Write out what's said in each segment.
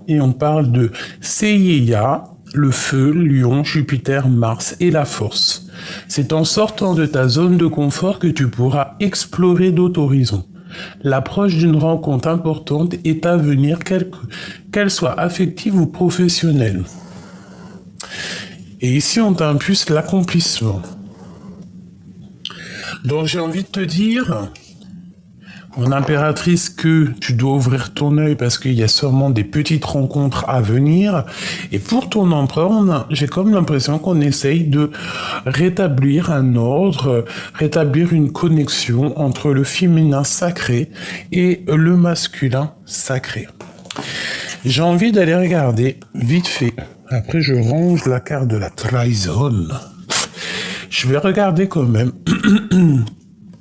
et on parle de Seiya, le feu, Lion, Jupiter, Mars et la force. C'est en sortant de ta zone de confort que tu pourras explorer d'autres horizons. L'approche d'une rencontre importante est à venir, qu'elle soit affective ou professionnelle. Et ici, on t'impulse l'accomplissement. Donc, j'ai envie de te dire, mon impératrice, que tu dois ouvrir ton œil parce qu'il y a sûrement des petites rencontres à venir. Et pour ton empereur, j'ai comme l'impression qu'on essaye de rétablir un ordre, rétablir une connexion entre le féminin sacré et le masculin sacré. J'ai envie d'aller regarder vite fait. Après, je range la carte de la trahison. Je vais regarder quand même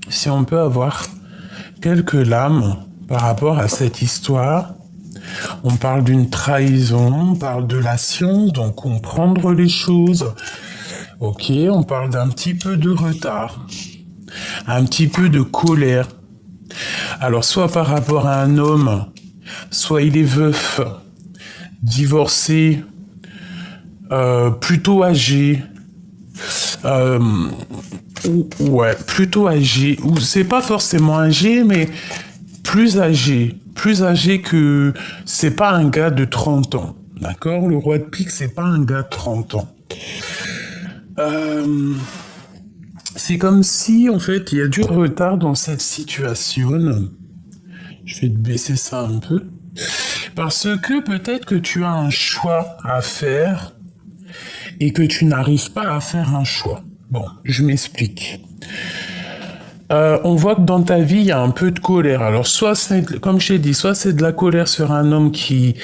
si on peut avoir quelques lames par rapport à cette histoire. On parle d'une trahison, on parle de la science, donc comprendre les choses. Ok, on parle d'un petit peu de retard, un petit peu de colère. Alors, soit par rapport à un homme, soit il est veuf, divorcé, plutôt âgé, ouais, plutôt âgé, ou c'est pas forcément âgé, mais plus âgé que, c'est pas un gars de 30 ans, d'accord? Le roi de pique, c'est pas un gars de 30 ans. C'est comme si, en fait, il y a du retard dans cette situation. Je vais te baisser ça un peu. Parce que peut-être que tu as un choix à faire et que tu n'arrives pas à faire un choix. Bon, je m'explique. On voit que dans ta vie, il y a un peu de colère. Alors, soit c'est, comme je t'ai dit, soit c'est de la colère sur un homme qui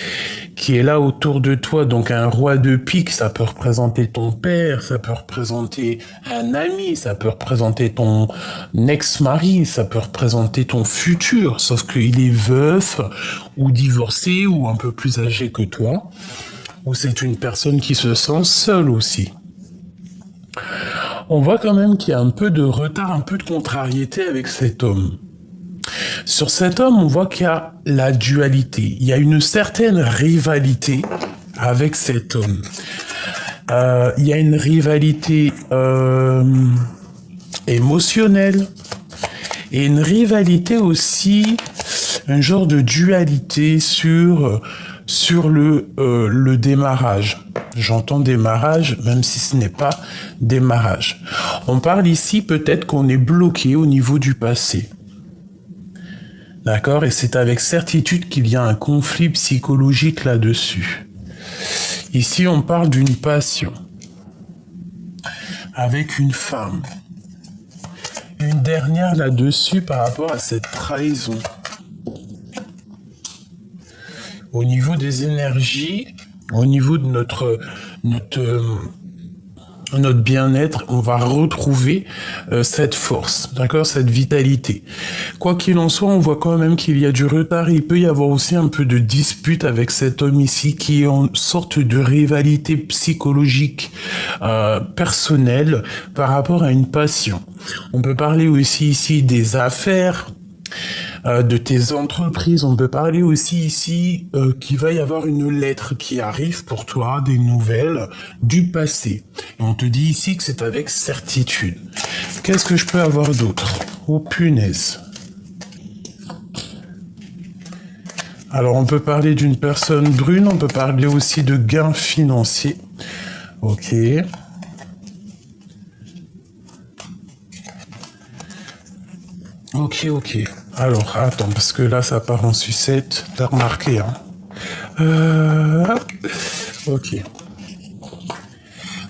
est là autour de toi, donc un roi de pique, ça peut représenter ton père, ça peut représenter un ami, ça peut représenter ton ex-mari, ça peut représenter ton futur, sauf qu'il est veuf, ou divorcé, ou un peu plus âgé que toi, ou c'est une personne qui se sent seule aussi. On voit quand même qu'il y a un peu de retard, un peu de contrariété avec cet homme. Sur cet homme, on voit qu'il y a la dualité. Il y a une certaine rivalité avec cet homme. Il y a une rivalité émotionnelle et une rivalité aussi, un genre de dualité sur le démarrage. J'entends démarrage, même si ce n'est pas démarrage. On parle ici peut-être qu'on est bloqué au niveau du passé. D'accord? Et c'est avec certitude qu'il y a un conflit psychologique là-dessus. Ici, on parle d'une passion avec une femme. Une dernière là-dessus par rapport à cette trahison. Au niveau des énergies, au niveau de notre bien-être, on va retrouver cette force, d'accord, cette vitalité. Quoi qu'il en soit, on voit quand même qu'il y a du retard. Il peut y avoir aussi un peu de dispute avec cet homme ici qui est en sorte de rivalité psychologique personnelle par rapport à une passion. On peut parler aussi ici des affaires, de tes entreprises. On peut parler aussi ici qu'il va y avoir une lettre qui arrive pour toi, des nouvelles du passé. Et on te dit ici que c'est avec certitude. Qu'est-ce que je peux avoir d'autre? Oh punaise. Alors on peut parler d'une personne brune, on peut parler aussi de gains financiers. Ok. Ok. Alors, attends, parce que là, ça part en sucette. T'as remarqué, hein? Ok.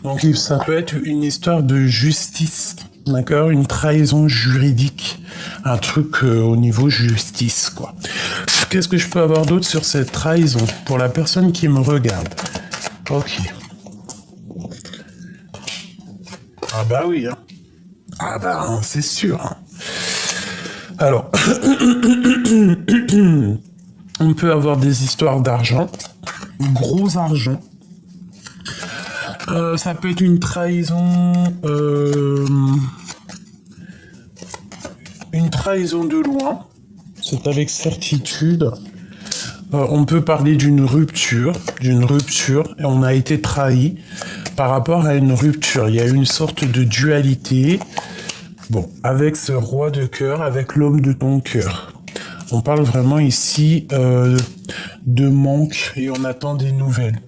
Donc, ça peut être une histoire de justice, d'accord? Une trahison juridique. Un truc au niveau justice, quoi. Qu'est-ce que je peux avoir d'autre sur cette trahison pour la personne qui me regarde? Ok. Ah bah oui, hein. Ah bah, hein, c'est sûr, hein. Alors, on peut avoir des histoires d'argent, gros argent. Ça peut être une trahison de loin. C'est avec certitude. On peut parler d'une rupture, et on a été trahi par rapport à une rupture. Il y a une sorte de dualité, bon, avec ce roi de cœur, avec l'homme de ton cœur. On parle vraiment ici de manque et on attend des nouvelles.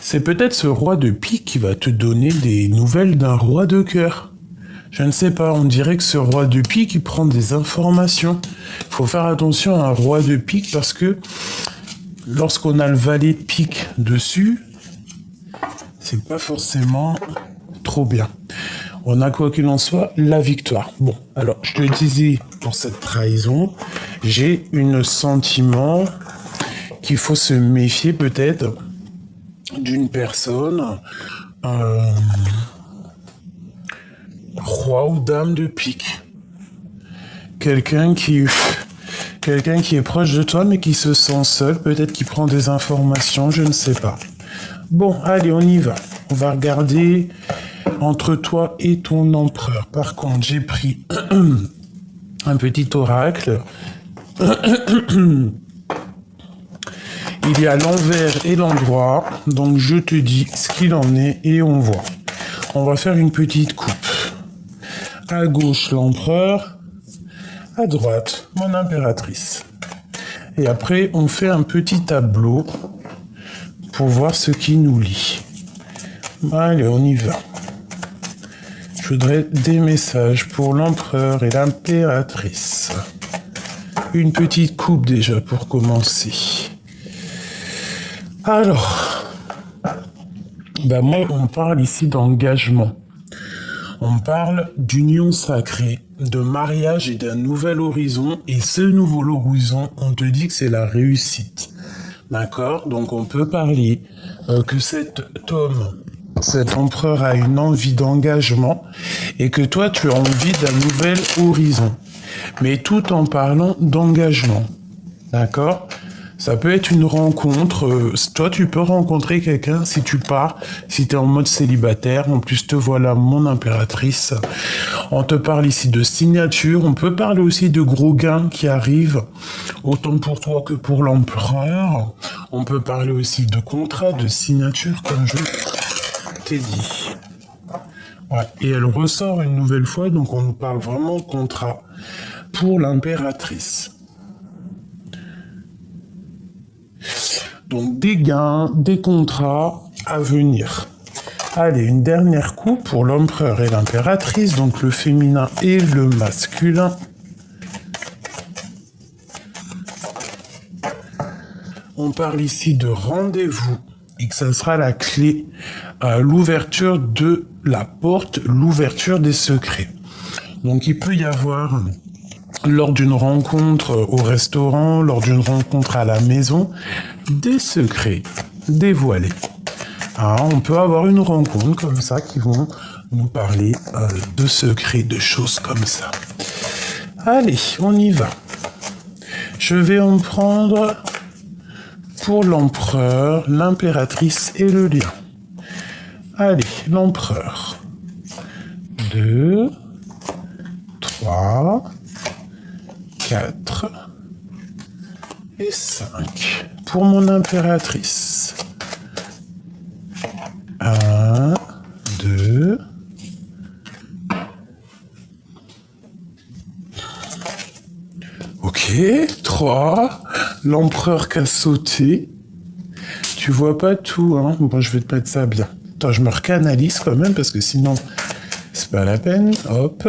C'est peut-être ce roi de pique qui va te donner des nouvelles d'un roi de cœur. Je ne sais pas, on dirait que ce roi de pique, il prend des informations. Il faut faire attention à un roi de pique parce que lorsqu'on a le valet de pique dessus, c'est pas forcément trop bien. On a quoi qu'il en soit, la victoire. Bon, alors, je te le disais, pour cette trahison, j'ai un sentiment qu'il faut se méfier peut-être d'une personne, roi ou dame de pique. Quelqu'un qui est proche de toi mais qui se sent seul, peut-être qui prend des informations, je ne sais pas. Bon, allez, on y va. On va regarder entre toi et ton empereur. Par contre, j'ai pris un petit oracle. Il y a l'envers et l'endroit, donc je te dis ce qu'il en est et on voit. On va faire une petite coupe. À gauche, l'empereur. À droite, mon impératrice. Et après, on fait un petit tableau pour voir ce qui nous lie. Allez, on y va. Je voudrais des messages pour l'empereur et l'impératrice. Une petite coupe déjà pour commencer. Alors, moi, on parle ici d'engagement. On parle d'union sacrée, de mariage et d'un nouvel horizon. Et ce nouvel horizon, on te dit que c'est la réussite. D'accord? Donc on peut parler que cet homme, cet empereur a une envie d'engagement et que toi, tu as envie d'un nouvel horizon. Mais tout en parlant d'engagement. D'accord? Ça peut être une rencontre. Toi, tu peux rencontrer quelqu'un si tu pars, si tu es en mode célibataire. En plus, te voilà, mon impératrice. On te parle ici de signature. On peut parler aussi de gros gains qui arrivent, autant pour toi que pour l'empereur. On peut parler aussi de contrat, de signature, comme je t'ai dit. Ouais. Et elle ressort une nouvelle fois, donc on nous parle vraiment de contrat pour l'impératrice. Donc des gains, des contrats à venir. Allez, une dernière coupe pour l'empereur et l'impératrice, donc le féminin et le masculin. On parle ici de rendez-vous et que ça sera la clé à l'ouverture de la porte, l'ouverture des secrets. Donc il peut y avoir, lors d'une rencontre au restaurant, lors d'une rencontre à la maison, des secrets dévoilés. On peut avoir une rencontre comme ça qui vont nous parler de secrets, de choses comme ça. Allez, on y va. Je vais en prendre pour l'empereur, l'impératrice et le lion. Allez, l'empereur. 2, 3, 4 et 5. Pour mon impératrice. 1, 2. Ok, 3. L'empereur qui a sauté. Tu vois pas tout, hein. Bon, je vais te mettre ça bien. Attends, je me recanalise quand même parce que sinon, c'est pas la peine. Hop.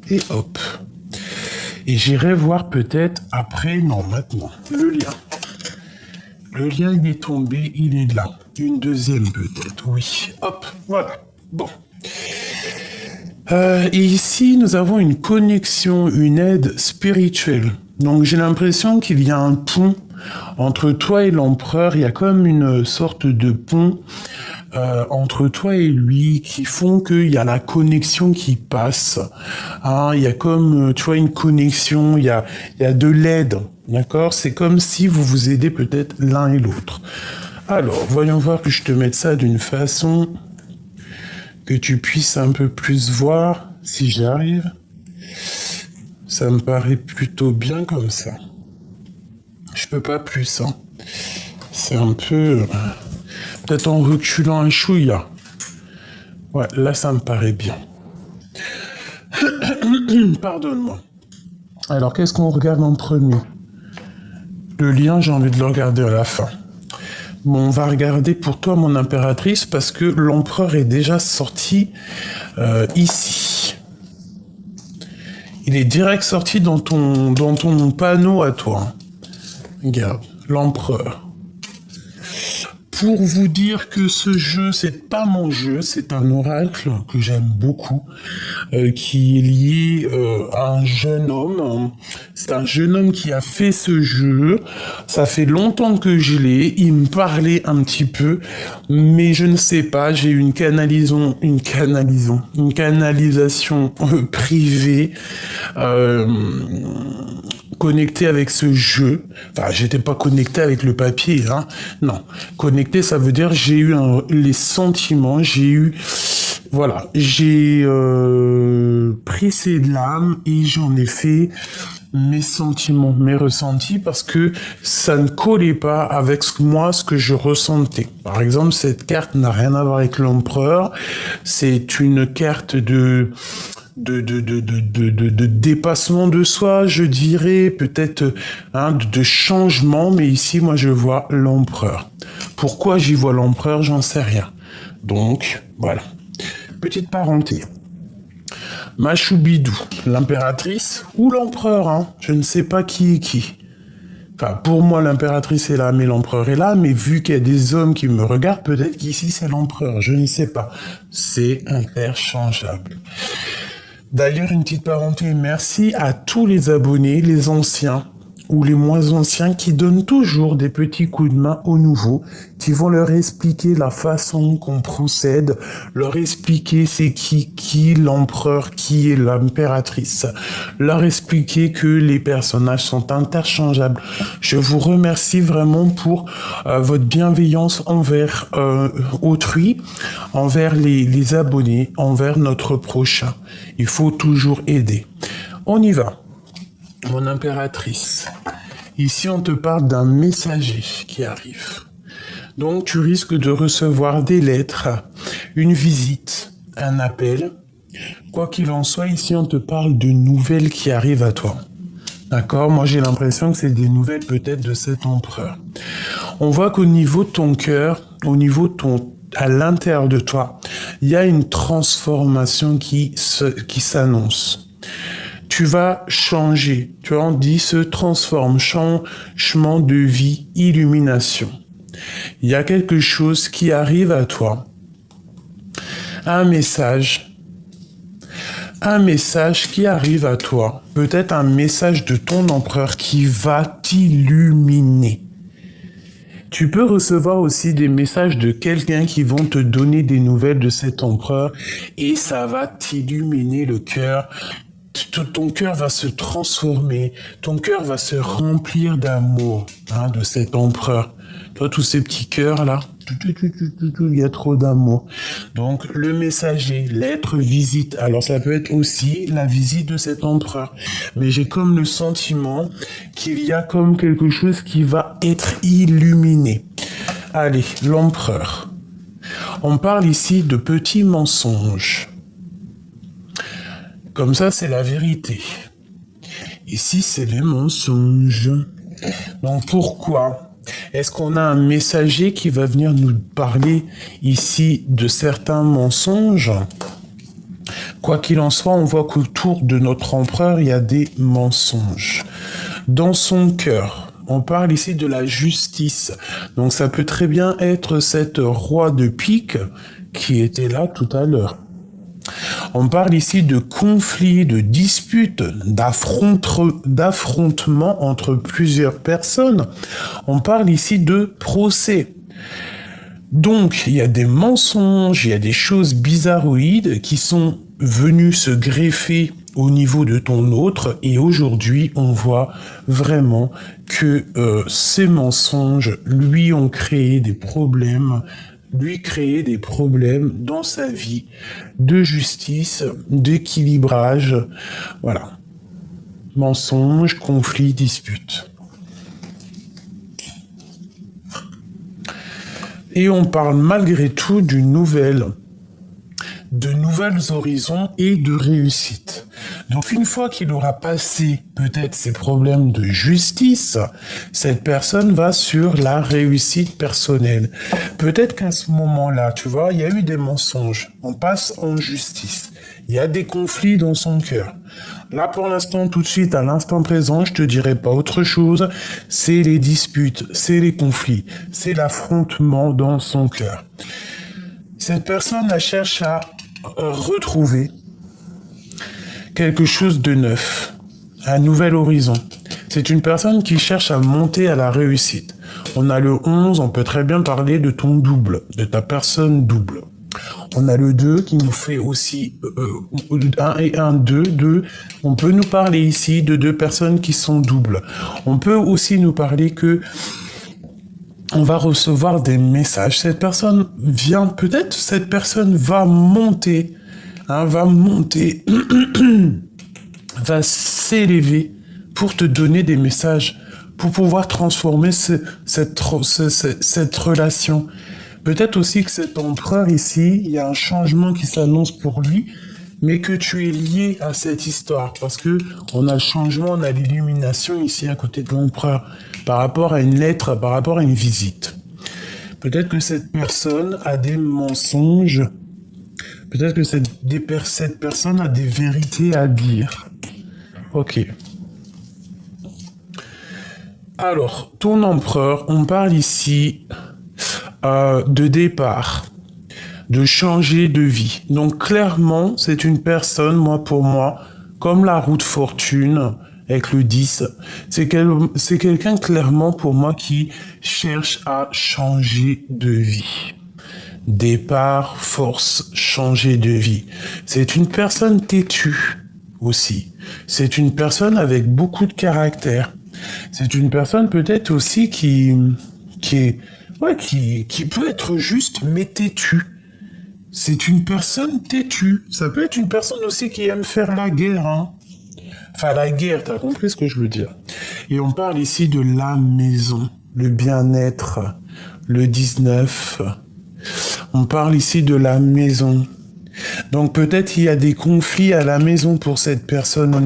Et hop. Et j'irai voir peut-être après, non, maintenant, le lien. Le lien, il est tombé, il est là. Une deuxième peut-être, oui. Hop, voilà. Bon. Et ici, nous avons une connexion, une aide spirituelle. Donc j'ai l'impression qu'il y a un pont entre toi et l'empereur. Il y a comme une sorte de pont entre toi et lui qui font qu'il y a la connexion qui passe. Il y a comme, tu vois, une connexion, il y a de l'aide. D'accord? C'est comme si vous vous aidez peut-être l'un et l'autre. Alors, voyons voir que je te mette ça d'une façon que tu puisses un peu plus voir si j'y arrive. Ça me paraît plutôt bien comme ça. Je peux pas plus, hein. C'est un peu... peut-être en reculant un chouïa. Ouais, là, ça me paraît bien. Pardonne-moi. Alors, qu'est-ce qu'on regarde en premier? Le lien, j'ai envie de le regarder à la fin. Bon, on va regarder pour toi, mon impératrice, parce que l'empereur est déjà sorti ici. Il est direct sorti dans ton panneau à toi. Regarde, l'empereur. Pour vous dire que ce jeu, c'est pas mon jeu, c'est un oracle que j'aime beaucoup, qui est lié à un jeune homme. C'est un jeune homme qui a fait ce jeu. Ça fait longtemps que je l'ai. Il me parlait un petit peu, mais je ne sais pas. J'ai eu une canalisation privée. Connecté avec ce jeu. Enfin, j'étais pas connecté avec le papier, hein. Non. Connecté, ça veut dire j'ai eu les sentiments, voilà, j'ai pris ces lames et j'en ai fait mes sentiments, mes ressentis, parce que ça ne collait pas avec ce que je ressentais. Par exemple, cette carte n'a rien à voir avec l'empereur. C'est une carte de dépassement de soi, je dirais, peut-être de changement, mais ici, moi, je vois l'empereur. Pourquoi j'y vois l'empereur, j'en sais rien. Donc, voilà. Petite parenthèse. Machoubidou, l'impératrice ou l'empereur, hein, je ne sais pas qui est qui. Enfin, pour moi, l'impératrice est là, mais l'empereur est là, mais vu qu'il y a des hommes qui me regardent, peut-être qu'ici, c'est l'empereur, je ne sais pas. C'est interchangeable. D'ailleurs, une petite parenthèse, merci à tous les abonnés, les anciens ou les moins anciens, qui donnent toujours des petits coups de main aux nouveaux, qui vont leur expliquer la façon qu'on procède, leur expliquer c'est qui l'empereur, qui est l'impératrice, leur expliquer que les personnages sont interchangeables. Je vous remercie vraiment pour votre bienveillance envers autrui, envers les abonnés, envers notre prochain. Il faut toujours aider. On y va. Mon impératrice. Ici, on te parle d'un messager qui arrive. Donc, tu risques de recevoir des lettres, une visite, un appel. Quoi qu'il en soit, ici, on te parle de nouvelles qui arrivent à toi. D'accord? Moi, j'ai l'impression que c'est des nouvelles peut-être de cet empereur. On voit qu'au niveau de ton cœur, à l'intérieur de toi, il y a une transformation qui s'annonce. Tu vas changer, tu vois, on dit se transforme, changement de vie, illumination. Il y a quelque chose qui arrive à toi, un message qui arrive à toi, peut-être un message de ton empereur qui va t'illuminer. Tu peux recevoir aussi des messages de quelqu'un qui vont te donner des nouvelles de cet empereur et ça va t'illuminer le cœur. Ton cœur va se transformer, ton cœur va se remplir d'amour de cet empereur. Toi, tous ces petits cœurs là, il y a trop d'amour. Donc, le messager, l'être visite. Alors, ça peut être aussi la visite de cet empereur. Mais j'ai comme le sentiment qu'il y a comme quelque chose qui va être illuminé. Allez, l'empereur. On parle ici de petits mensonges. Comme ça, c'est la vérité. Ici, c'est les mensonges. Donc, pourquoi est-ce qu'on a un messager qui va venir nous parler ici de certains mensonges? Quoi qu'il en soit, on voit qu'autour de notre empereur, il y a des mensonges. Dans son cœur, on parle ici de la justice. Donc, ça peut très bien être cette roi de pique qui était là tout à l'heure. On parle ici de conflits, de disputes, d'affrontements entre plusieurs personnes. On parle ici de procès. Donc, il y a des mensonges, il y a des choses bizarroïdes qui sont venues se greffer au niveau de ton autre. Et aujourd'hui, on voit vraiment que ces mensonges lui ont créé des problèmes dans sa vie de justice, d'équilibrage, voilà. Mensonges, conflits, disputes. Et on parle malgré tout de nouvelles horizons et de réussite. Donc une fois qu'il aura passé peut-être ses problèmes de justice, cette personne va sur la réussite personnelle. Peut-être qu'à ce moment-là, tu vois, il y a eu des mensonges. On passe en justice. Il y a des conflits dans son cœur. Là, pour l'instant, tout de suite, à l'instant présent, je te dirai pas autre chose. C'est les disputes, c'est les conflits, c'est l'affrontement dans son cœur. Cette personne, elle cherche à retrouver quelque chose de neuf, un nouvel horizon. C'est une personne qui cherche à monter à la réussite. On a le 11, on peut très bien parler de ton double, de ta personne double. On a le 2 qui nous fait aussi 1 et 1, 2, 2. On peut nous parler ici de deux personnes qui sont doubles. On peut aussi nous parler que on va recevoir des messages. Cette personne vient, peut-être cette personne va monter, va s'élever pour te donner des messages, pour pouvoir transformer cette relation. Peut-être aussi que cet empereur ici, il y a un changement qui s'annonce pour lui, mais que tu es lié à cette histoire, parce que on a le changement, on a l'illumination ici à côté de l'empereur, par rapport à une lettre, par rapport à une visite. Peut-être que cette personne a des mensonges, peut-être que cette personne a des vérités à dire. Ok. Alors, ton empereur, on parle ici de départ, de changer de vie. Donc clairement, c'est une personne, pour moi, comme la roue de fortune avec le 10, c'est quelqu'un clairement pour moi qui cherche à changer de vie. Départ, force, changer de vie. C'est une personne têtue aussi. C'est une personne avec beaucoup de caractère. C'est une personne peut-être aussi qui peut être juste mais têtue. C'est une personne têtue. Ça peut être une personne aussi qui aime faire la guerre, hein. Enfin, la guerre, t'as compris ce que je veux dire. Et on parle ici de la maison, le bien-être, le 19. On parle ici de la maison. Donc peut-être il y a des conflits à la maison pour cette personne au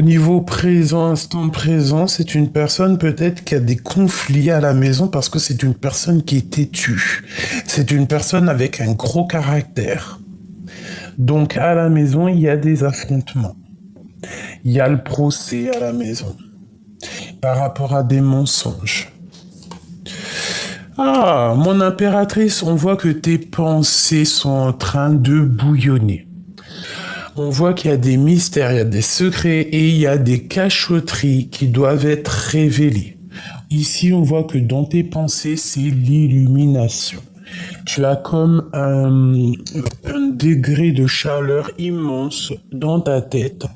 niveau présent, instant présent, c'est une personne peut-être qui a des conflits à la maison parce que c'est une personne qui est têtue. C'est une personne avec un gros caractère. Donc à la maison, il y a des affrontements. Il y a le procès à la maison par rapport à des mensonges. Ah, mon impératrice, on voit que tes pensées sont en train de bouillonner. On voit qu'il y a des mystères, il y a des secrets et il y a des cachotteries qui doivent être révélées. Ici, on voit que dans tes pensées, c'est l'illumination. Tu as comme un degré de chaleur immense dans ta tête.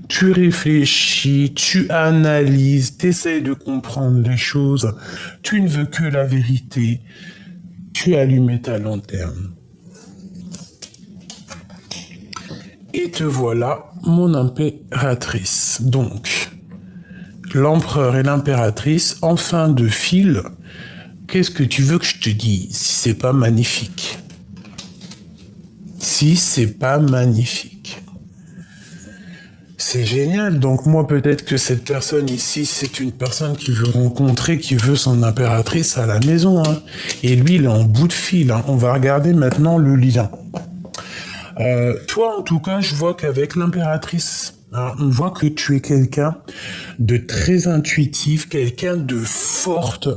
Tu réfléchis, tu analyses, tu essaies de comprendre les choses. Tu ne veux que la vérité. Tu allumes ta lanterne. Et te voilà, mon impératrice. Donc, l'empereur et l'impératrice, en fin de fil, qu'est-ce que tu veux que je te dise si c'est pas magnifique? Si c'est pas magnifique. C'est génial. Donc moi, peut-être que cette personne ici, c'est une personne qui veut rencontrer, qui veut son impératrice à la maison. Hein. Et lui, il est en bout de fil. Hein. On va regarder maintenant le lien. Toi, en tout cas, je vois qu'avec l'impératrice, hein, on voit que tu es quelqu'un de très intuitif, quelqu'un de forte,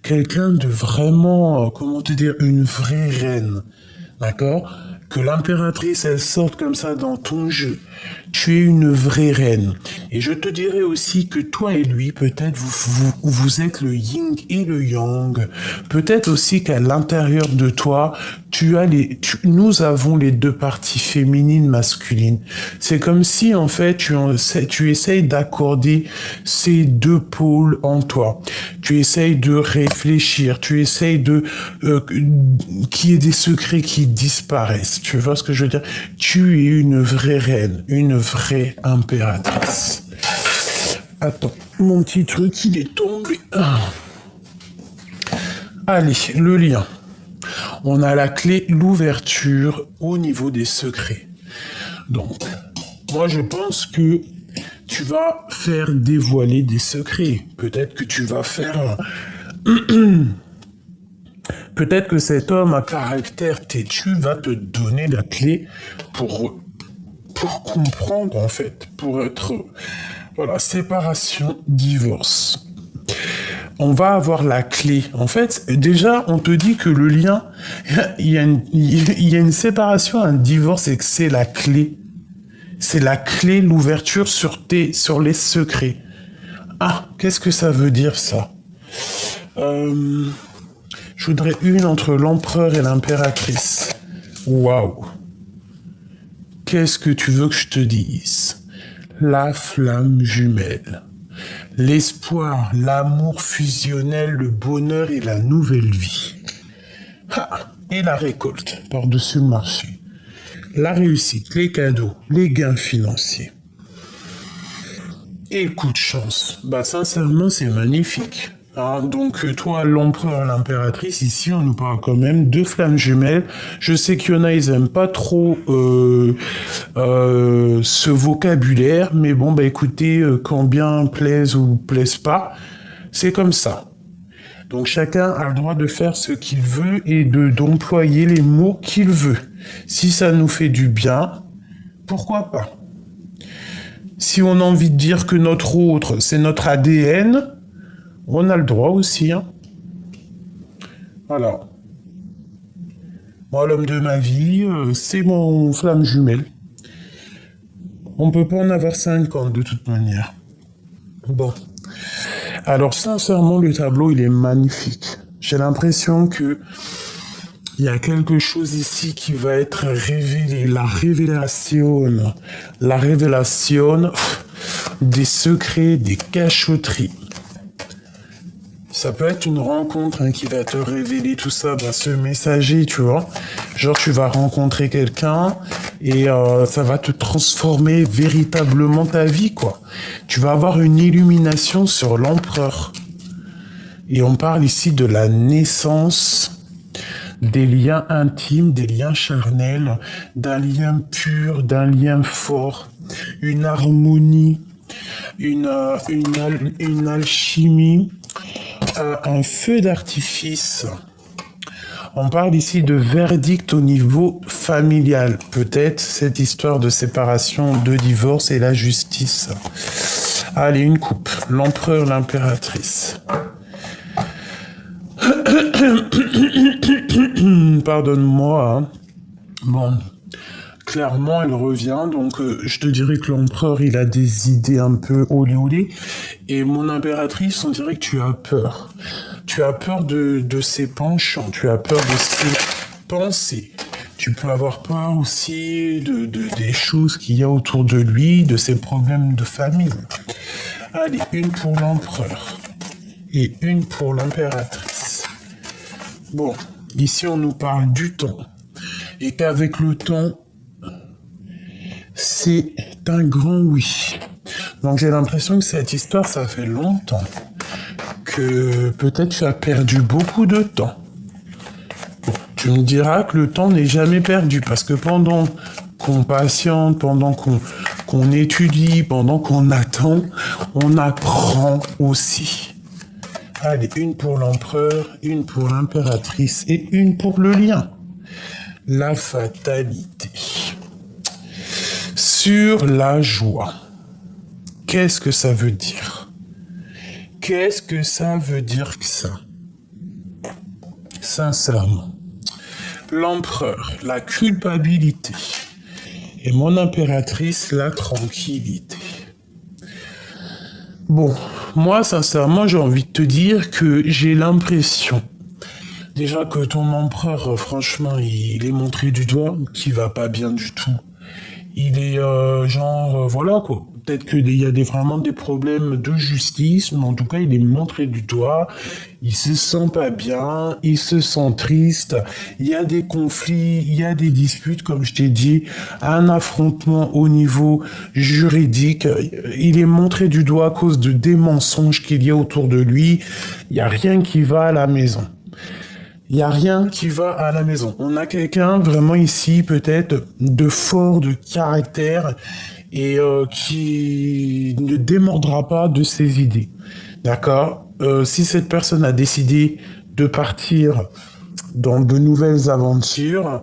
quelqu'un de vraiment, comment te dire, une vraie reine. D'accord? Que l'impératrice, elle sorte comme ça dans ton jeu. Tu es une vraie reine. Et je te dirais aussi que toi et lui, peut-être vous êtes le yin et le yang. Peut-être aussi qu'à l'intérieur de toi, nous avons les deux parties féminines, masculines. C'est comme si, en fait, tu essayes d'accorder ces deux pôles en toi. Tu essayes de réfléchir, tu essayes qu'il y ait des secrets qui disparaissent. Tu vois ce que je veux dire? Tu es une vraie reine, une vraie impératrice. Attends. Mon petit truc, il est tombé. Ah. Allez, le lien. On a la clé, l'ouverture au niveau des secrets. Donc, moi je pense que tu vas faire dévoiler des secrets. Peut-être que tu vas faire... Peut-être que cet homme à caractère têtu va te donner la clé pour comprendre, en fait, pour être... Voilà, séparation, divorce. On va avoir la clé. En fait, déjà, on te dit que le lien, il y a une séparation, un divorce, et que c'est la clé. C'est la clé, l'ouverture sur les secrets. Ah, qu'est-ce que ça veut dire, ça? Je voudrais une entre l'empereur et l'impératrice. Waouh. Qu'est-ce que tu veux que je te dise? La flamme jumelle. L'espoir, l'amour fusionnel, le bonheur et la nouvelle vie. Ah, et la récolte par-dessus le marché. La réussite, les cadeaux, les gains financiers. Et le coup de chance. Bah sincèrement, c'est magnifique. Hein, donc toi, l'empereur, l'impératrice, ici on nous parle quand même de flammes jumelles. Je sais qu'il y en a, ils aiment pas trop ce vocabulaire, mais bon bah écoutez, quand bien plaise ou plaise pas, c'est comme ça. Donc chacun a le droit de faire ce qu'il veut et d'employer les mots qu'il veut. Si ça nous fait du bien, pourquoi pas? Si on a envie de dire que notre autre, c'est notre ADN, on a le droit aussi, hein. Voilà. Moi, l'homme de ma vie, c'est mon flamme jumelle. On peut pas en avoir 50 de toute manière. Bon. Alors, sincèrement, le tableau, il est magnifique. J'ai l'impression que il y a quelque chose ici qui va être révélé. La révélation des secrets, des cachotteries. Ça peut être une rencontre qui va te révéler tout ça, ce messager, tu vois. Genre, tu vas rencontrer quelqu'un et ça va te transformer véritablement ta vie, quoi. Tu vas avoir une illumination sur l'empereur. Et on parle ici de la naissance des liens intimes, des liens charnels, d'un lien pur, d'un lien fort, une harmonie, une alchimie, un feu d'artifice. On parle ici de verdict au niveau familial. Peut-être cette histoire de séparation, de divorce et la justice. Allez, une coupe. L'empereur, l'impératrice. Pardonne-moi. Hein. Bon, clairement, elle revient. Donc, je te dirais que l'empereur, il a des idées un peu olé. Et mon impératrice, on dirait que tu as peur. Tu as peur de ses penchants. Tu as peur de ses pensées. Tu peux avoir peur aussi des choses qu'il y a autour de lui, de ses problèmes de famille. Allez, une pour l'empereur. Et une pour l'impératrice. Bon, ici on nous parle du temps. Et qu'avec le temps, c'est un grand oui. Donc j'ai l'impression que cette histoire, ça fait longtemps. Que peut-être tu as perdu beaucoup de temps. Bon, tu me diras que le temps n'est jamais perdu. Parce que pendant qu'on patiente, pendant qu'on étudie, pendant qu'on attend, on apprend aussi. Allez, une pour l'empereur, une pour l'impératrice et une pour le lien. La fatalité. Sur la joie. Qu'est-ce que ça veut dire? Qu'est-ce que ça veut dire que ça? Sincèrement. L'empereur, la culpabilité. Et mon impératrice, la tranquillité. Bon, moi, sincèrement, j'ai envie de te dire que j'ai l'impression, déjà que ton empereur, franchement, il est montré du doigt, qu'il va pas bien du tout. Il est voilà quoi. Peut-être qu'il y a vraiment des problèmes de justice, mais en tout cas, il est montré du doigt. Il se sent pas bien, il se sent triste. Il y a des conflits, il y a des disputes, comme je t'ai dit, un affrontement au niveau juridique. Il est montré du doigt à cause des mensonges qu'il y a autour de lui. Il n'y a rien qui va à la maison. Il n'y a rien qui va à la maison. On a quelqu'un vraiment ici, peut-être, de fort, de caractère, et qui ne démordra pas de ses idées. D'accord. Si cette personne a décidé de partir dans de nouvelles aventures,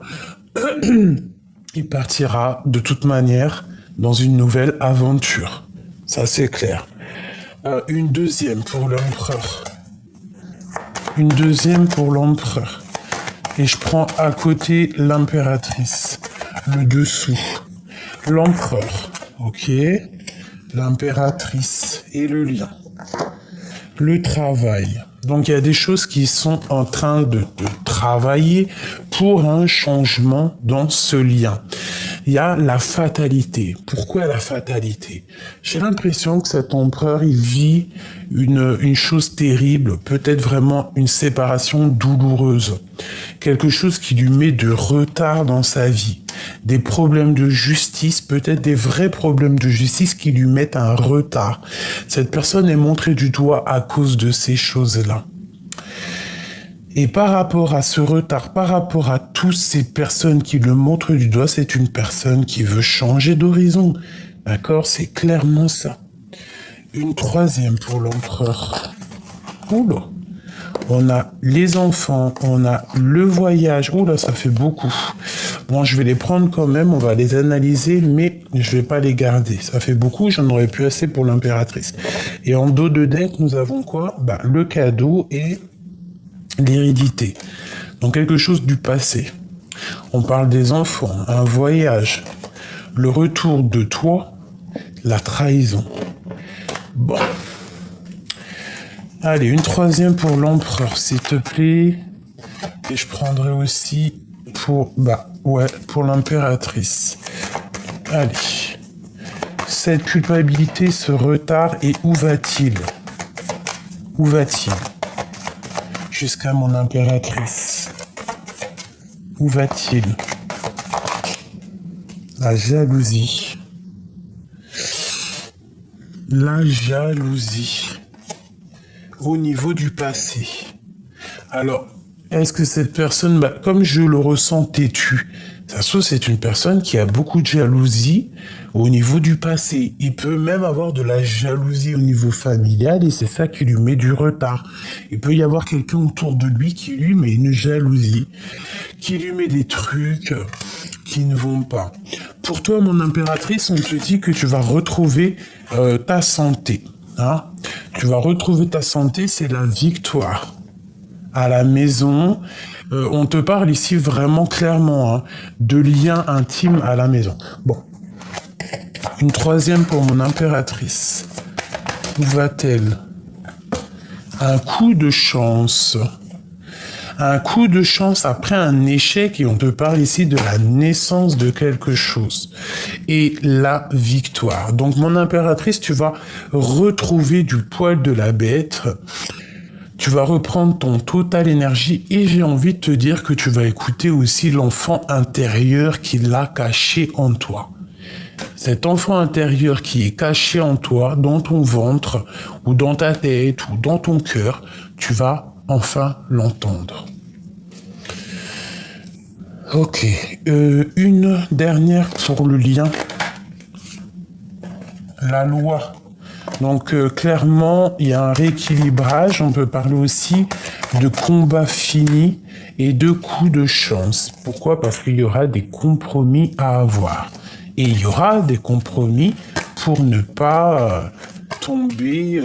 il partira de toute manière dans une nouvelle aventure. Ça, c'est clair. Une deuxième pour l'empereur. Une deuxième pour l'empereur. Et je prends à côté l'impératrice. Le dessous. L'empereur. Ok. L'impératrice et le lien. Le travail. Donc il y a des choses qui sont en train de travailler pour un changement dans ce lien. Il y a la fatalité. Pourquoi la fatalité? J'ai l'impression que cet empereur, il vit une chose terrible, peut-être vraiment une séparation douloureuse. Quelque chose qui lui met de retard dans sa vie. Des problèmes de justice, peut-être des vrais problèmes de justice qui lui mettent un retard. Cette personne est montrée du doigt à cause de ces choses-là. Et par rapport à ce retard, par rapport à toutes ces personnes qui le montrent du doigt, c'est une personne qui veut changer d'horizon. D'accord? C'est clairement ça. Une troisième pour l'empereur. Oula. On a les enfants, on a le voyage. Oula, ça fait beaucoup. Bon, je vais les prendre quand même, on va les analyser, mais je vais pas les garder. Ça fait beaucoup, j'en aurais plus assez pour l'impératrice. Et en dos de deck, nous avons quoi? Le cadeau et l'hérédité. Donc quelque chose du passé. On parle des enfants, un voyage, le retour de toi, la trahison. Bon. Allez, une troisième pour l'empereur, s'il te plaît. Et je prendrai aussi pour, pour l'impératrice. Allez. Cette culpabilité, ce retard, et où va-t-il? Où va-t-il? Jusqu'à mon impératrice. Où va-t-il? La jalousie. La jalousie. Au niveau du passé. Alors, est-ce que cette personne, comme je le ressens têtu, ça se trouve c'est une personne qui a beaucoup de jalousie au niveau du passé. Il peut même avoir de la jalousie au niveau familial et c'est ça qui lui met du retard. Il peut y avoir quelqu'un autour de lui qui lui met une jalousie, qui lui met des trucs qui ne vont pas. Pour toi, mon impératrice, on te dit que tu vas retrouver ta santé. Hein? Tu vas retrouver ta santé, c'est la victoire. À la maison, on te parle ici vraiment clairement de liens intimes à la maison. Bon, une troisième pour mon impératrice. Où va-t-elle? Un coup de chance. Un coup de chance après un échec et on te parle ici de la naissance de quelque chose. Et la victoire. Donc mon impératrice, tu vas retrouver du poil de la bête. Tu vas reprendre ton total énergie et j'ai envie de te dire que tu vas écouter aussi l'enfant intérieur qui l'a caché en toi. Cet enfant intérieur qui est caché en toi, dans ton ventre, ou dans ta tête, ou dans ton cœur, tu vas enfin l'entendre. Ok, une dernière pour le lien. La loi. Donc clairement, il y a un rééquilibrage. On peut parler aussi de combat fini et de coups de chance. Pourquoi? Parce qu'il y aura des compromis à avoir. Et il y aura des compromis pour ne pas tomber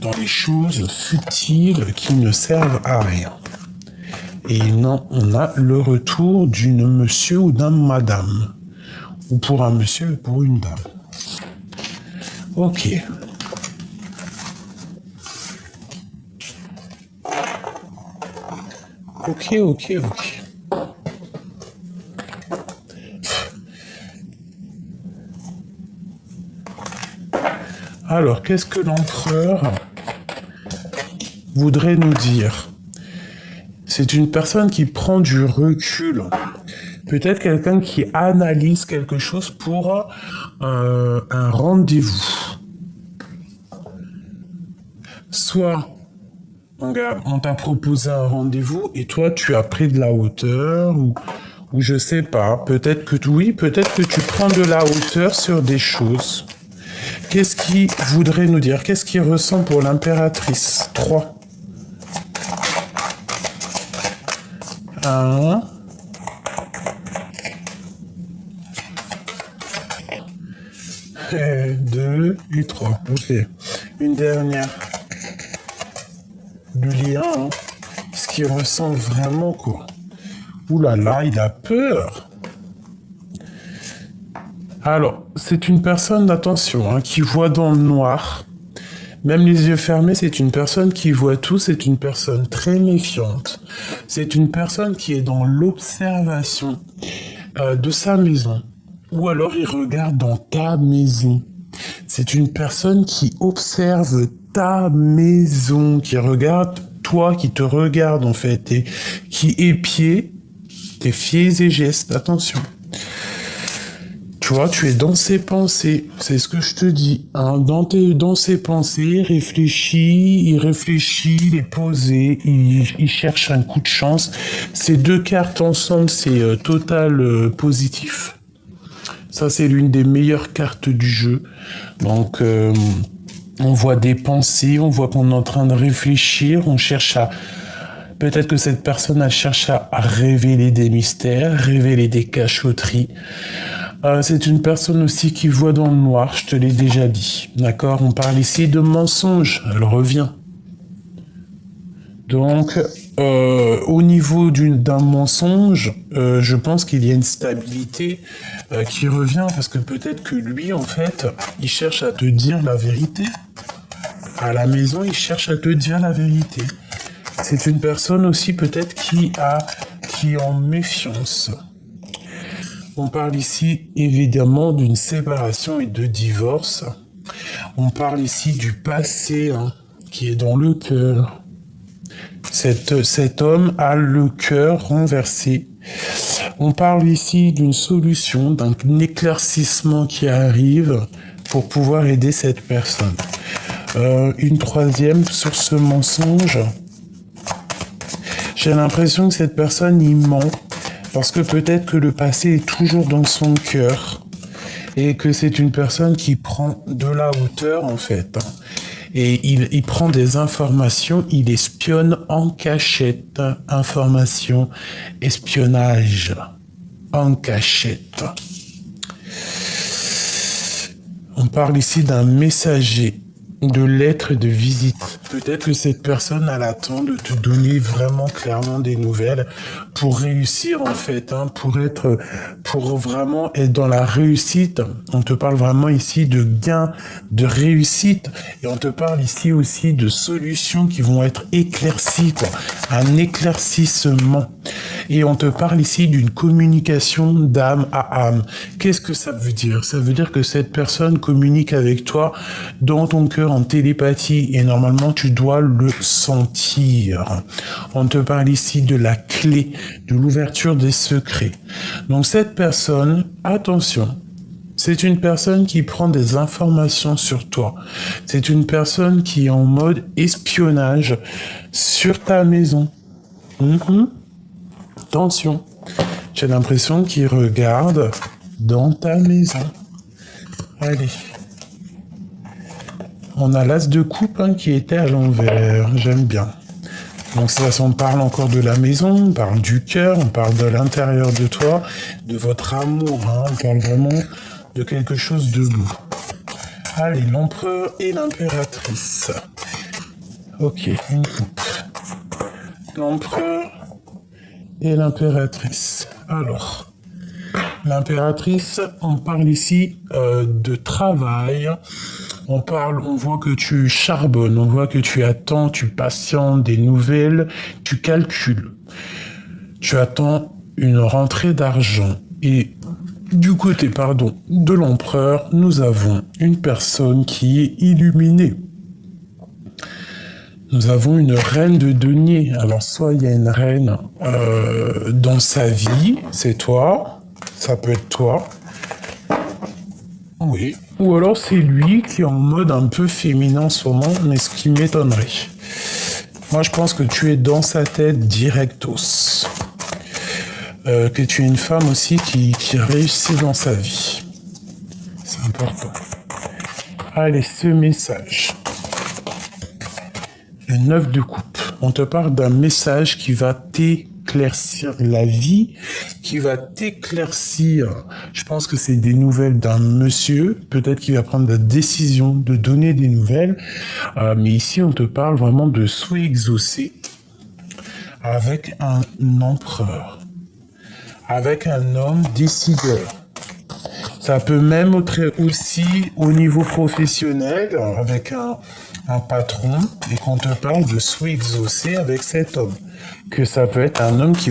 dans les choses futiles qui ne servent à rien. Et non, on a le retour d'une monsieur ou d'un madame. Ou pour un monsieur ou pour une dame. Ok. Ok. Alors, qu'est-ce que l'empereur voudrait nous dire? C'est une personne qui prend du recul. Peut-être quelqu'un qui analyse quelque chose pour un rendez-vous. Soit on t'a proposé un rendez-vous et toi tu as pris de la hauteur ou je sais pas, peut-être que tu prends de la hauteur sur des choses. Qu'est-ce qu'il voudrait nous dire? Qu'est-ce qu'il ressent pour l'impératrice? 3. 1. 2 et 3. Ok. Une dernière. Le lien, hein. Ce qu'il ressent vraiment, quoi. Ouh là là, il a peur. Alors, c'est une personne, attention, hein, qui voit dans le noir. Même les yeux fermés, c'est une personne qui voit tout, c'est une personne très méfiante. C'est une personne qui est dans l'observation de sa maison. Ou alors il regarde dans ta maison. C'est une personne qui observe ta maison, qui regarde toi, qui te regarde en fait, et qui épie tes faits et gestes. Attention. Tu vois, tu es dans ses pensées, c'est ce que je te dis. Hein. Dans ses pensées, il réfléchit, il est posé, il cherche un coup de chance. Ces deux cartes ensemble, c'est total positif. Ça, c'est l'une des meilleures cartes du jeu. Donc, on voit des pensées, on voit qu'on est en train de réfléchir, on cherche à... Peut-être que cette personne, elle cherche à révéler des mystères, révéler des cachotteries. C'est une personne aussi qui voit dans le noir, je te l'ai déjà dit. D'accord? On parle ici de mensonge, elle revient. Donc, au niveau d'un mensonge, je pense qu'il y a une stabilité qui revient, parce que peut-être que lui, en fait, il cherche à te dire la vérité. À la maison, il cherche à te dire la vérité. C'est une personne aussi peut-être qui est en méfiance. On parle ici évidemment d'une séparation et de divorce. On parle ici du passé qui est dans le cœur. Cet homme a le cœur renversé. On parle ici d'une solution, d'un éclaircissement qui arrive pour pouvoir aider cette personne. Une troisième sur ce mensonge. J'ai l'impression que cette personne y ment. Parce que peut-être que le passé est toujours dans son cœur et que c'est une personne qui prend de la hauteur en fait. Et il prend des informations, il espionne en cachette. Information, espionnage, en cachette. On parle ici d'un messager, de lettres et de visites. Peut-être que cette personne a l'attend de te donner vraiment clairement des nouvelles pour réussir en fait, pour vraiment être dans la réussite. On te parle vraiment ici de gains, de réussite, et on te parle ici aussi de solutions qui vont être éclaircies, quoi. Un éclaircissement. Et on te parle ici d'une communication d'âme à âme. Qu'est-ce que ça veut dire? Ça veut dire que cette personne communique avec toi dans ton cœur en télépathie, et normalement tu dois le sentir. On te parle ici de la clé, de l'ouverture des secrets. Donc cette personne, attention, c'est une personne qui prend des informations sur toi. C'est une personne qui est en mode espionnage sur ta maison. Attention, j'ai l'impression qu'il regarde dans ta maison. Allez. On a l'as de coupe qui était à l'envers. J'aime bien. Donc ça, on parle encore de la maison, on parle du cœur, on parle de l'intérieur de toi, de votre amour. On parle vraiment de quelque chose de beau. Allez, l'empereur et l'impératrice. Ok, une coupe. L'empereur et l'impératrice. Alors, l'impératrice, on parle ici de travail. On voit que tu charbonnes, on voit que tu attends, tu patientes des nouvelles, tu calcules. Tu attends une rentrée d'argent. Et Du côté, pardon, de l'empereur, nous avons une personne qui est illuminée. Nous avons une reine de denier. Alors, soit il y a une reine dans sa vie, c'est toi, ça peut être toi. Oui. Ou alors c'est lui qui est en mode un peu féminin en ce moment, mais ce qui m'étonnerait. Moi, je pense que tu es dans sa tête directos. Que tu es une femme aussi qui réussit dans sa vie. C'est important. Allez, ce message. Le 9 de coupe. On te parle d'un message qui va t'éclaircir la vie, qui va t'éclaircir. Je pense que c'est des nouvelles d'un monsieur, peut-être qu'il va prendre la décision de donner des nouvelles. Mais ici, on te parle vraiment de souhait exaucé avec un empereur, avec un homme décideur. Ça peut même être aussi au niveau professionnel, avec un patron, et qu'on te parle de souhait exaucé avec cet homme. Que ça peut être un homme qui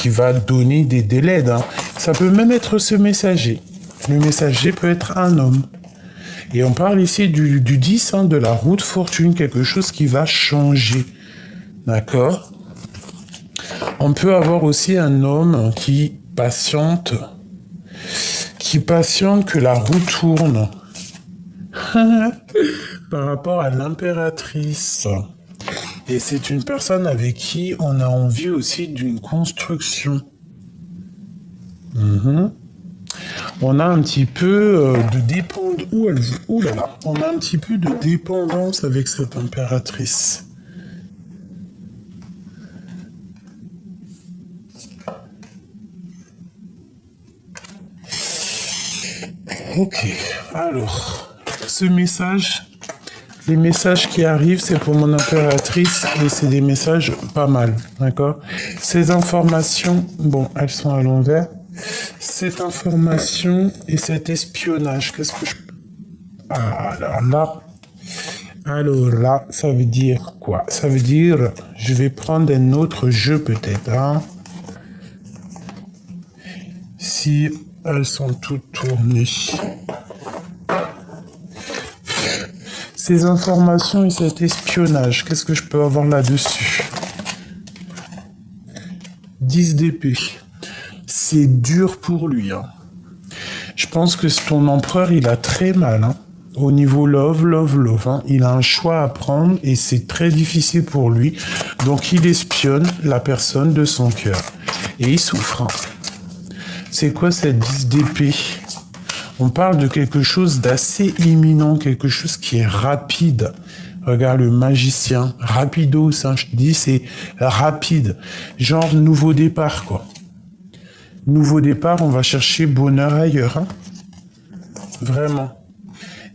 va donner des délais. Hein. Ça peut même être ce messager. Le messager peut être un homme. Et on parle ici du 10, hein, de la roue de fortune, quelque chose qui va changer. D'accord ? On peut avoir aussi un homme qui patiente que la roue tourne. Par rapport à l'impératrice. Et c'est une personne avec qui on a envie aussi d'une construction. On a un petit peu de dépendance. Ouh là là. On a un petit peu de dépendance avec cette impératrice. Ok. Alors, ce message, les messages qui arrivent, c'est pour mon impératrice et c'est des messages pas mal, d'accord? Ces informations, bon, elles sont à l'envers. Cette information et cet espionnage, qu'est-ce que je... Alors là, ça veut dire quoi? Ça veut dire, je vais prendre un autre jeu peut-être, hein? Si elles sont toutes tournées. Ces informations et cet espionnage, qu'est-ce que je peux avoir là-dessus? 10 d'épée. C'est dur pour lui. Hein. Je pense que ton empereur, il a très mal. Hein. Au niveau love. Hein. Il a un choix à prendre et c'est très difficile pour lui. Donc il espionne la personne de son cœur. Et il souffre. Hein. C'est quoi cette 10 d'épée? On parle de quelque chose d'assez imminent, quelque chose qui est rapide. Regarde le magicien, rapido, ça je te dis, c'est rapide. Genre nouveau départ, quoi. Nouveau départ, on va chercher bonheur ailleurs. Hein. Vraiment.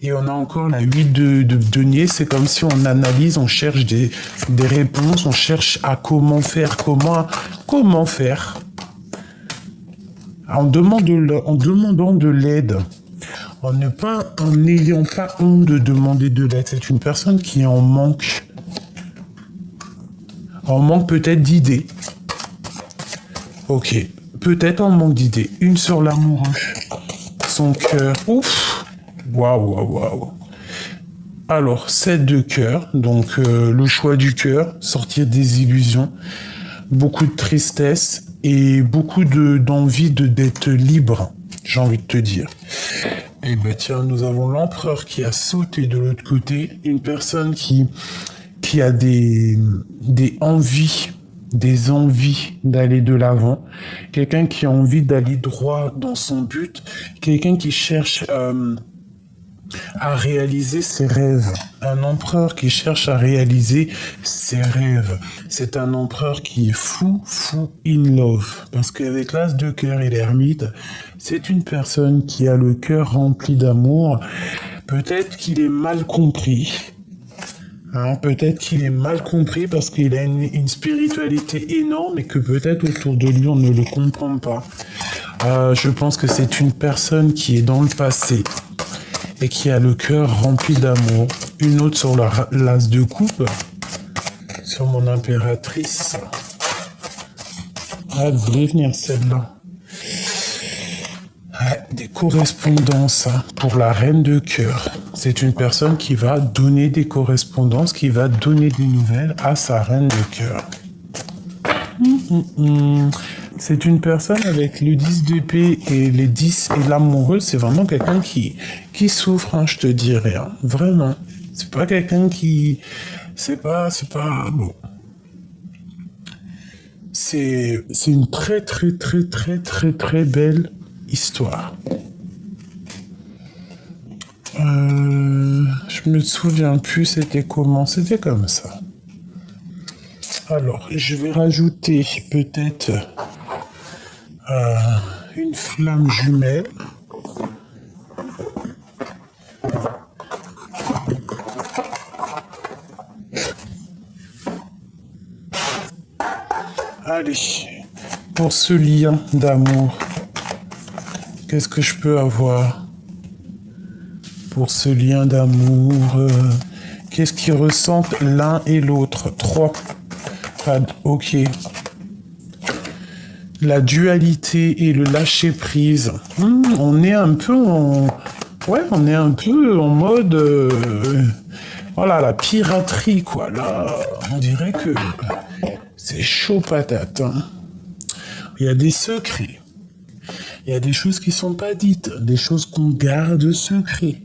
Et on a encore la 8 de denier, c'est comme si on analyse, on cherche des réponses, on cherche à comment faire, comment faire. En demandant de l'aide, en n'ayant pas honte de demander de l'aide. C'est une personne qui est en manque. En manque peut-être d'idées. Ok, peut-être en manque d'idées. Une sur l'amoureux. Son cœur. Ouf. Waouh. Alors, 7 de cœur. Donc, le choix du cœur. Sortir des illusions. Beaucoup de tristesse. Et beaucoup d'envie d'être libre, j'ai envie de te dire. Et ben tiens, nous avons l'empereur qui a sauté de l'autre côté, une personne qui a des envies d'aller de l'avant, quelqu'un qui a envie d'aller droit dans son but, quelqu'un qui cherche à réaliser ses rêves. Un empereur qui cherche à réaliser ses rêves. C'est un empereur qui est fou in love. Parce qu'avec l'as de cœur et l'ermite, c'est une personne qui a le cœur rempli d'amour. Peut-être qu'il est mal compris. Hein, peut-être qu'il est mal compris parce qu'il a une spiritualité énorme et que peut-être autour de lui on ne le comprend pas. Je pense que c'est une personne qui est dans le passé et qui a le cœur rempli d'amour. Une autre sur l'as de coupe, sur mon impératrice. Elle voulait venir celle-là. des correspondances pour la reine de cœur. C'est une personne qui va donner des correspondances, qui va donner des nouvelles à sa reine de cœur. C'est une personne avec le 10 d'épée et les 10 et l'amoureux. C'est vraiment quelqu'un qui souffre, hein, je te dirais. Hein. Vraiment. C'est pas quelqu'un qui... C'est pas... Bon. C'est une très belle histoire. Je me souviens plus c'était comment, c'était comme ça. Alors, je vais rajouter peut-être une flamme jumelle. Allez, pour ce lien d'amour, qu'est-ce que je peux avoir? Pour ce lien d'amour, qu'est-ce qu'ils ressentent l'un et l'autre? 3. Ok. La dualité et le lâcher-prise. On est un peu en... Ouais, on est un peu en mode... Voilà, la piraterie, quoi. Là, on dirait que... C'est chaud patate. Hein. Il y a des secrets. Il y a des choses qui sont pas dites. Des choses qu'on garde secret.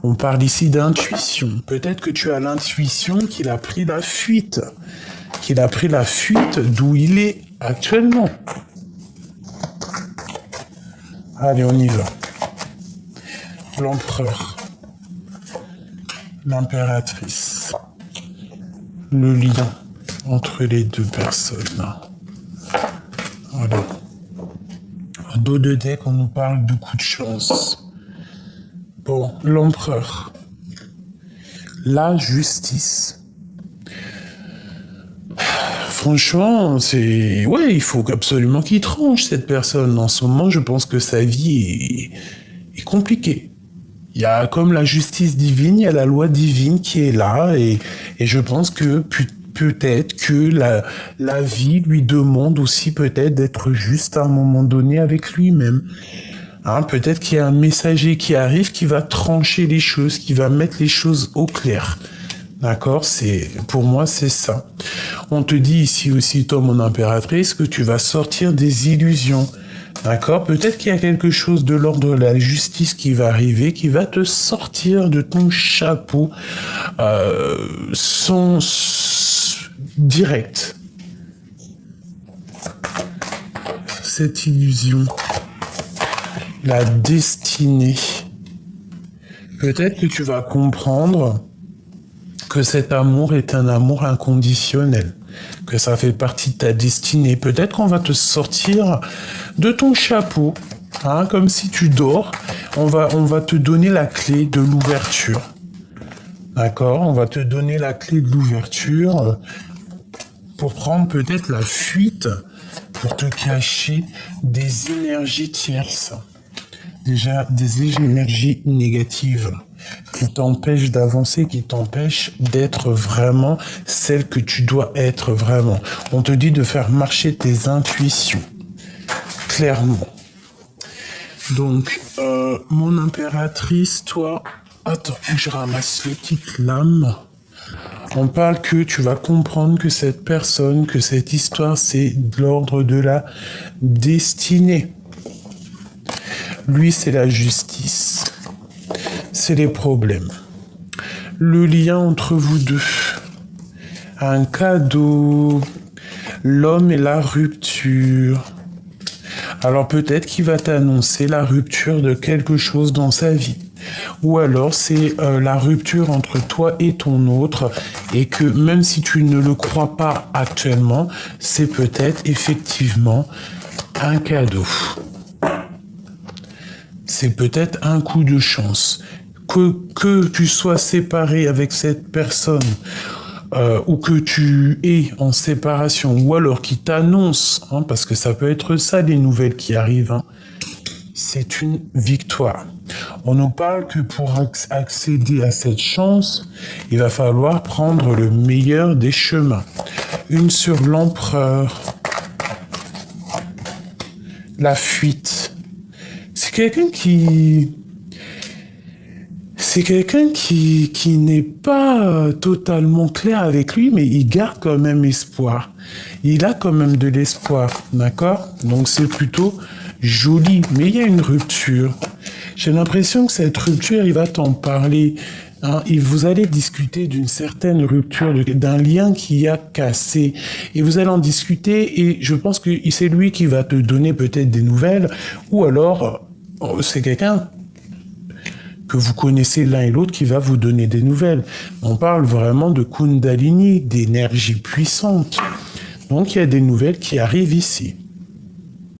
On parle ici d'intuition. Peut-être que tu as l'intuition qu'il a pris la fuite. Qu'il a pris la fuite d'où il est actuellement. Allez, on y va. L'empereur. L'impératrice. Le lien entre les deux personnes. Voilà. En dos de deck, on nous parle de coups de chance. Bon, l'empereur. La justice. Franchement, c'est... Ouais, il faut absolument qu'il tranche, cette personne. En ce moment, je pense que sa vie est compliquée. Il y a comme la justice divine, il y a la loi divine qui est là, et je pense que peut-être que la vie lui demande aussi peut-être d'être juste à un moment donné avec lui-même. Hein, peut-être qu'il y a un messager qui arrive, qui va trancher les choses, qui va mettre les choses au clair. D'accord, pour moi, c'est ça. On te dit ici aussi, toi, mon impératrice, que tu vas sortir des illusions. D'accord, peut-être qu'il y a quelque chose de l'ordre de la justice qui va arriver, qui va te sortir de ton chapeau direct. Cette illusion, la destinée. Peut-être que tu vas comprendre que cet amour est un amour inconditionnel, que ça fait partie de ta destinée. Peut-être qu'on va te sortir de ton chapeau, hein, comme si tu dors. On va te donner la clé de l'ouverture. D'accord? On va te donner la clé de l'ouverture pour prendre peut-être la fuite, pour te cacher des énergies tierces. Déjà, des énergies négatives qui t'empêchent d'avancer, qui t'empêchent d'être vraiment celle que tu dois être vraiment. On te dit de faire marcher tes intuitions, clairement. Donc, mon impératrice, toi, attends, je ramasse les petites lames. On parle que tu vas comprendre que cette personne, que cette histoire, c'est de l'ordre de la destinée. Lui, c'est la justice. C'est les problèmes. Le lien entre vous deux. Un cadeau. L'homme et la rupture. Alors peut-être qu'il va t'annoncer la rupture de quelque chose dans sa vie. Ou alors c'est la rupture entre toi et ton autre, et que même si tu ne le crois pas actuellement, c'est peut-être effectivement un cadeau. C'est peut-être un coup de chance. Que tu sois séparé avec cette personne, ou que tu es en séparation, ou alors qui t'annonce, hein, parce que ça peut être ça les nouvelles qui arrivent, hein, c'est une victoire. On nous parle que pour accéder à cette chance, il va falloir prendre le meilleur des chemins. Une sur l'empereur, la fuite. C'est C'est quelqu'un qui... C'est quelqu'un qui n'est pas totalement clair avec lui, mais il garde quand même espoir. Il a quand même de l'espoir, d'accord? Donc c'est plutôt joli, mais il y a une rupture. J'ai l'impression que cette rupture, il va t'en parler. Hein, et vous allez discuter d'une certaine rupture, d'un lien qui a cassé. Et vous allez en discuter et je pense que c'est lui qui va te donner peut-être des nouvelles. Ou alors, c'est quelqu'un que vous connaissez l'un et l'autre qui va vous donner des nouvelles. On parle vraiment de Kundalini, d'énergie puissante. Donc il y a des nouvelles qui arrivent ici.